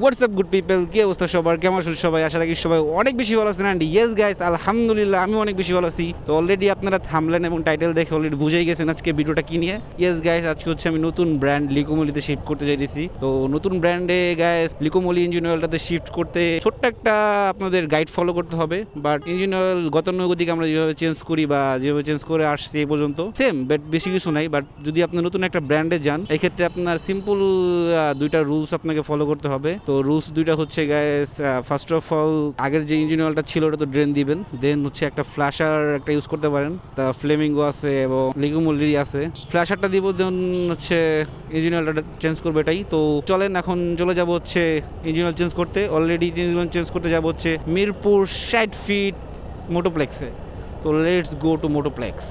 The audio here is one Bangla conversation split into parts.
হোয়াটসঅ্যাপ গুড পিপল, কি অবস্থা সবার, কেমন আছেন সবাই? আশা রাখি সবাই অনেক বেশি ভালো আছেন। অ্যান্ড ইয়েস গাইস, আলহামদুলিল্লাহ আমি অনেক বেশি ভালো আছি। তো অলরেডি আপনারা থাম্বনেল এবং টাইটেল দেখে অলরেডি বুঝেই গেছেন আজকে ভিডিওটা কি নিয়ে। ইয়েস গাইস, আজকে হচ্ছে আমি নতুন ব্র্যান্ড লিকোমলিতে শিফট করতে চাইতেছি। তো নতুন ব্র্যান্ডে গাইস লিকোমলি ইঞ্জিন অয়েলটাতে শিফট করতে ছোট্ট একটা আপনাদের গাইড ফলো করতে হবে। বাট ইঞ্জিন অয়েল গতানুগতিক আমরা যেভাবে চেঞ্জ করি বা যেভাবে চেঞ্জ করে আসছি এই পর্যন্ত সেম, বাট বেশি কিছু নাই। বাট যদি আপনি নতুন একটা ব্র্যান্ডে যান, এক্ষেত্রে আপনার সিম্পল দুইটা রুলস আপনাকে ফলো করতে হবে। তো রুলস দুইটা হচ্ছে গাইস, ফার্স্ট অফ অল আগের যে ইঞ্জিন অয়েলটা ছিল ওটা তো ড্রেন দিবেন। দেন হচ্ছে একটা ফ্ল্যাশার একটা ইউজ করতে পারেন, তা ফ্লেমিঙ্গো আছে এবং লিকোমলি আছে। ফ্ল্যাশারটা দিব, দেন হচ্ছে ইঞ্জিন অয়েলটা চেঞ্জ করবে, এটাই। তো চলেন এখন চলে যাব হচ্ছে ইঞ্জিন অয়েল চেঞ্জ করতে। অলরেডি ইঞ্জিন অয়েল চেঞ্জ করতে যাব হচ্ছে মিরপুর 60 ফিট মোটোপ্লেক্সে। তো let's go to Motoplex.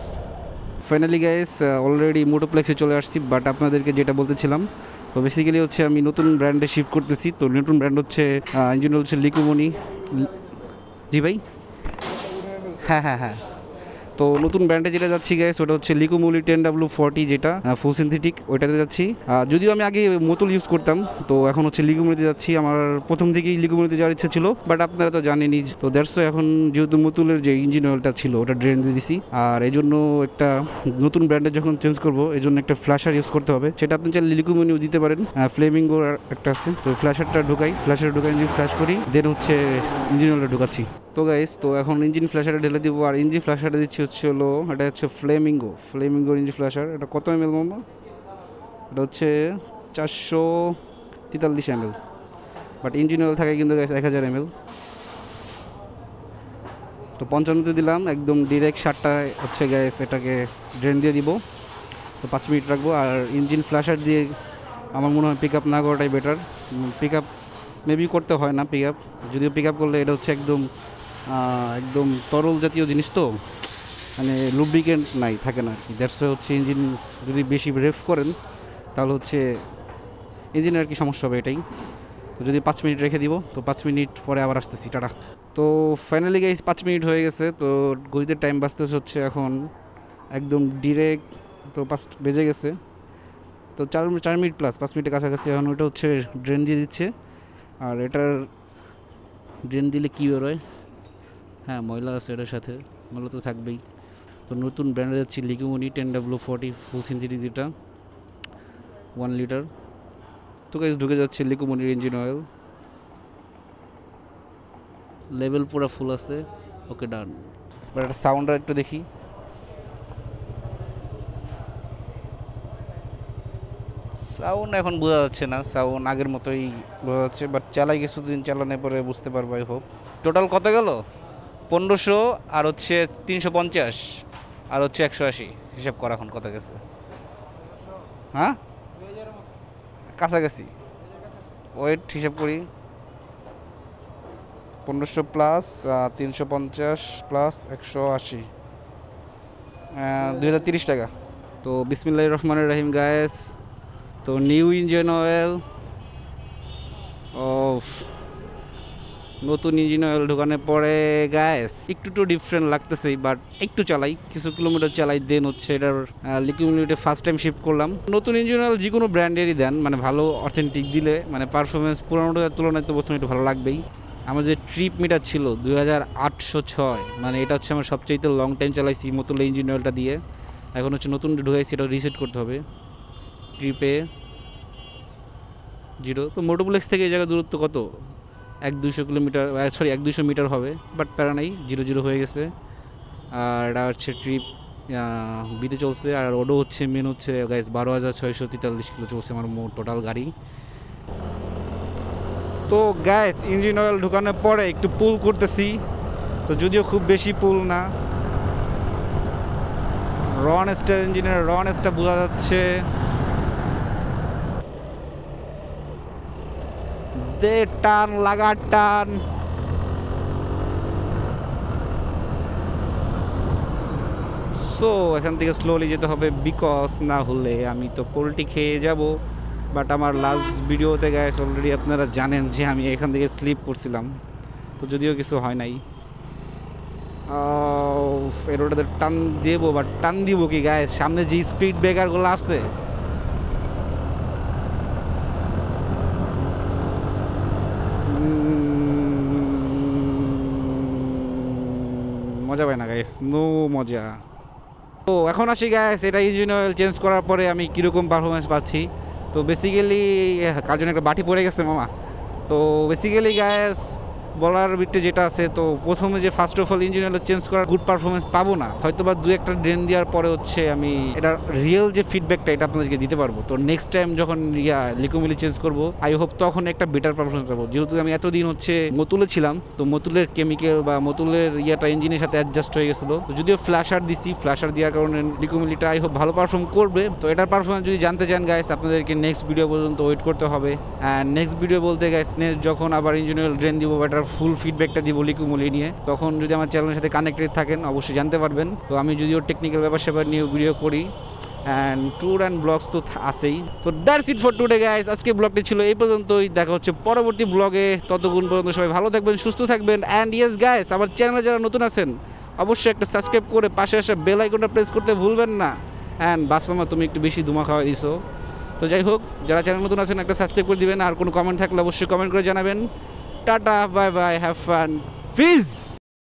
Finally guys already মোটোপ্লেক্সে চলে আসছি। বাট আপনাদেরকে যেটা বলতেছিলাম, তো বেসিক্যালি হচ্ছে আমি নতুন ব্র্যান্ডে শিফট করতেছি। তো নতুন ব্র্যান্ড হচ্ছে ইঞ্জিন হচ্ছে লিকোমনি। জি ভাই, হ্যাঁ হ্যাঁ হ্যাঁ। তো নতুন ব্র্যান্ডে যেটা যাচ্ছি গাইস, ওটা হচ্ছে লিকোমলি 10W40, যেটা ফুল সিনথেটিক, ওইটাতে যাচ্ছি। যদিও আমি আগে মোটল ইউজ করতাম, তো এখন হচ্ছে লিকোমলিতে যাচ্ছি। আমার প্রথম থেকেই লিকোমলিতে যাওয়ার ইচ্ছা ছিল, বাট আপনারা তো জানেনই। তো দ্যাটস এখন যেহেতু মোটলের যে ইঞ্জিন অয়েলটা ছিল ওটা ড্রেন দিয়ে দিছি, আর এই জন্য একটা নতুন ব্র্যান্ডে যখন চেঞ্জ করবো এই জন্য একটা ফ্ল্যাশার ইউজ করতে হবে। সেটা আপনি চাইলে লিকোমনিও দিতে পারেন, ফ্লেমিঙ্গোর একটা আছে। তো ফ্ল্যাশারটা ঢুকাই, ইঞ্জিন ফ্ল্যাশ করি, দেন হচ্ছে ইঞ্জিন অয়েলটা ঢুকাচ্ছি। তো গাইস, তো এখন ইঞ্জিন ফ্ল্যাশারটা ঢেলে দিব। আর ইঞ্জিন ফ্ল্যাশারটা দিচ্ছি হচ্ছে হলো, এটা হচ্ছে ফ্লেমিঙ্গোর ইঞ্জিন ফ্ল্যাশার। এটা কত এমএল মামা? এটা হচ্ছে 443 এমএল। বাট ইঞ্জিন অয়েল থাকে কিন্তু গাইস 1000 এমএল। তো 55তে দিলাম, একদম ডিরেক্ট 7টায় হচ্ছে গাইস এটাকে ড্রেন দিয়ে দিব। তো 5 মিনিট রাখবো। আর ইঞ্জিন ফ্ল্যাশার দিয়ে আমার মনে হয় পিক আপ না করাটাই বেটার। পিক আপ মেবি করতে হয় না, পিক আপ যদিও পিক আপ করলে এটা হচ্ছে একদম একদম তরল জাতীয় জিনিস, তো মানে লুব্রিকেন্ট নাই, থাকে না আর কি। দ্যাটস হচ্ছে ইঞ্জিন যদি বেশি রেফ করেন তাহলে হচ্ছে ইঞ্জিনের আর কি সমস্যা হবে, এটাই। তো যদি 5 মিনিট রেখে দিব, তো 5 মিনিট পরে আবার আসতেছি, টাটা। তো ফাইনালি গাইস 5 মিনিট হয়ে গেছে। তো ঘড়িতে টাইম বাজতেছে হচ্ছে এখন একদম ডিরেক্ট, তো 5 বেজে গেছে। তো 4 মিনিট প্লাস 5 মিনিটের কাছাকাছি। এখন ওইটা হচ্ছে ড্রেন দিয়ে দিচ্ছে। আর এটার ড্রেন দিলে কী বেরোয়? হ্যাঁ, ময়লা আছে এটার সাথে, ময়লা তো থাকবেই। তো নতুন ব্র্যান্ডে যাচ্ছি লিকোমনি 10W40 ফুল সিনথেটিক, যেটা 1 লিটার। তো গাইস ঢুকে যাচ্ছে লিকোমনির ইঞ্জিন অয়েল, লেভেল পুরো ফুল আছে। ওকে, ডান। এবার একটা সাউন্ডটা একটু দেখি। সাউন্ড এখন বোঝা যাচ্ছে না, সাউন্ড আগের মতোই বোঝা যাচ্ছে। বাট চালাই কিছুদিন চালানোর পরে বুঝতে পারবো, আই হোপ। টোটাল কত গেল? 1500, আর হচ্ছে 350, আর হচ্ছে 180। হিসাব করা এখন কত গেছে? হ্যাঁ, কাছাকাছি। ওয়েট হিসাব করি, 1500 প্লাস 350 প্লাস 180, 2030 টাকা। তো বিসমিল্লাহির রহমানির রহিম গায়েস। তো নিউ ইঞ্জিন অয়েল অফ, নতুন ইঞ্জিন অয়েল ঢোকানোর পরে গ্যাস একটু ডিফারেন্ট লাগতেছেই। বাট একটু চালাই, কিছু কিলোমিটার চালাই, দেন হচ্ছে এটার লিকুইডিটি ফার্স্ট টাইম শিফট করলাম। নতুন ইঞ্জিন অয়েল যে কোনো ব্র্যান্ডেরই দেন, মানে ভালো অথেন্টিক দিলে মানে পারফরমেন্স পুরানোটার তুলনায় তো প্রথমে একটু ভালো লাগবেই। আমার যে ট্রিপ মিটার ছিল 2806, মানে এটা হচ্ছে আমার সবচাইতে লং টাইম চালাইছি মতুল ইঞ্জিন অয়েলটা দিয়ে। এখন হচ্ছে নতুন ঢুকাইছি, এটা রিসেট করতে হবে। ট্রিপে 0। তো মোটোপ্লেক্স থেকে এই জায়গার দূরত্ব কত? 1-200 কিলোমিটার, সরি 1-200 মিটার হবে। বাট প্যারা নাই, 0-0 হয়ে গেছে। আর এটা হচ্ছে ট্রিপ বিতে চলছে। আর ওডো হচ্ছে মেন হচ্ছে গাইস 12,643 কিলো চলছে আমার মোট টোটাল গাড়ি। তো গ্যাস ইঞ্জিন অয়েল ঢুকানোর পরে একটু পুল করতেছি। তো যদিও খুব বেশি পুল না, রনেসটা ইঞ্জিনের রনেসটা বোঝা যাচ্ছে। দে টান, লাগার টান। সো এখান থেকে স্লোলি যেতে হবে, বিকজ না হলে আমি তো পোল্ট্রি খেয়ে যাব। বাট আমার লাস্ট ভিডিওতে গাইস অলরেডি আপনারা জানেন যে আমি এখান থেকে স্লিপ করছিলাম, তো যদিও কিছু হয় নাই। এর ওটাতে টান দেবো, বাট টান দিব কি গাইস? সামনে যে স্পিড ব্রেকারগুলো আছে মজা পায় না গাইস, নো মজা। তো এখন আসি গাইস, এটা ইঞ্জিন অয়েল চেঞ্জ করার পরে আমি কীরকম পারফরমেন্স পাচ্ছি। তো বেসিক্যালি কার জন্য একটা বাটি পড়ে গেছে মামা। তো বেসিক্যালি গাইস বলার ভিত্তি যেটা আছে, তো প্রথমে যে first of all engine oil change করার গুড পারফরমেন্স পাবো না, হয়তো বা দু একটা ড্রেন দেওয়ার পরে হচ্ছে আমি এটা রিয়েল যে ফিডব্যাকটা এটা আপনাদেরকে দিতে পারবো। তো নেক্সট টাইম যখন লিকুমিলি চেঞ্জ করবো আই হোপ তখন একটা বেটার পারফরমেন্স পাবো, যেহেতু আমি এতদিন হচ্ছে মতুলে ছিলাম। তো মতুলের কেমিক্যাল বা মতুলের ইয়াটা ইঞ্জিনের সাথে অ্যাডজাস্ট হয়ে গেছিলো। তো যদিও ফ্ল্যাশার দিছি, ফ্ল্যাশার দেওয়ার কারণে লিকুমিলিটা আই হোপ ভালো পারফর্ম করবে। তো এটার পারফরমেন্স যদি জানতে চান গাইস, আপনাদেরকে নেক্সট ভিডিও পর্যন্ত ওয়েট করতে হবে। অ্যান্ড নেক্সট ভিডিও বলতে গাইস নেক্সট যখন আবার ইঞ্জিন অয়েল ড্রেন দিব বা এটার ফুল ফিডব্যাকটা দিব লিকুমিলি নিয়ে, তখন যদি আমার চ্যানেলের সাথে কানেক্টেড থাকেন অবশ্যই জানতে পারবেন। তো আমি যদিও টেকনিক্যাল ব্যাপার স্যাপার নিয়ে ভিডিও করি অ্যান্ড ট্যুর অ্যান্ড ব্লগস তো আছেই। তো that's it for today guys, আজকে ব্লগটি ছিল এই পর্যন্তই। দেখা হচ্ছে পরবর্তী ব্লগে, ততক্ষণ পর্যন্ত সবাই ভালো থাকবেন, সুস্থ থাকবেন। অ্যান্ড ইয়েস গাইস, আমার চ্যানেলে যারা নতুন আছেন অবশ্যই একটা সাবস্ক্রাইব করে পাশে আসা বেল আইকনটা প্রেস করতে ভুলবেন না। অ্যান্ড বাসমামা তুমি একটু বেশি ধুমা খাওয়া দিছো। তো যাই হোক, যারা চ্যানেল নতুন আছেন একটা সাবস্ক্রাইব করে দিবেন, আর কোনো কমেন্ট থাকলে অবশ্যই কমেন্ট করে জানাবেন। Tata, bye bye, have fun, piece.